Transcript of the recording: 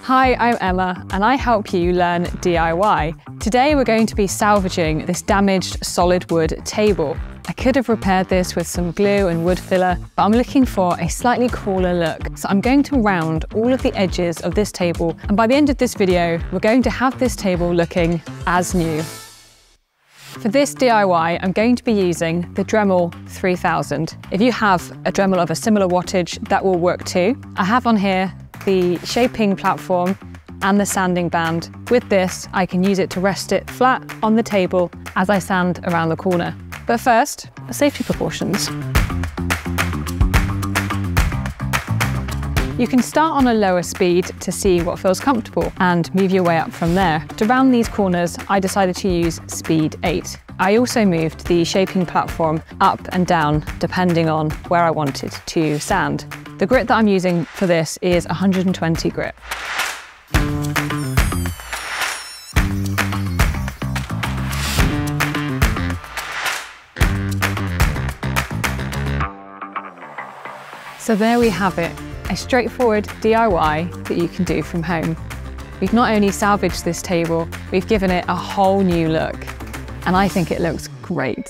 Hi, I'm Emma and I help you learn DIY. Today we're going to be salvaging this damaged solid wood table. I could have repaired this with some glue and wood filler, but I'm looking for a slightly cooler look. So I'm going to round all of the edges of this table, and by the end of this video, we're going to have this table looking as new. For this DIY, I'm going to be using the Dremel 3000. If you have a Dremel of a similar wattage, that will work too. I have on here the shaping platform and the sanding band. With this, I can use it to rest it flat on the table as I sand around the corner. But first, safety precautions. You can start on a lower speed to see what feels comfortable and move your way up from there. To round these corners, I decided to use speed 8. I also moved the shaping platform up and down depending on where I wanted to sand. The grit that I'm using for this is 120 grit. So there we have it, a straightforward DIY that you can do from home. We've not only salvaged this table, we've given it a whole new look, and I think it looks great.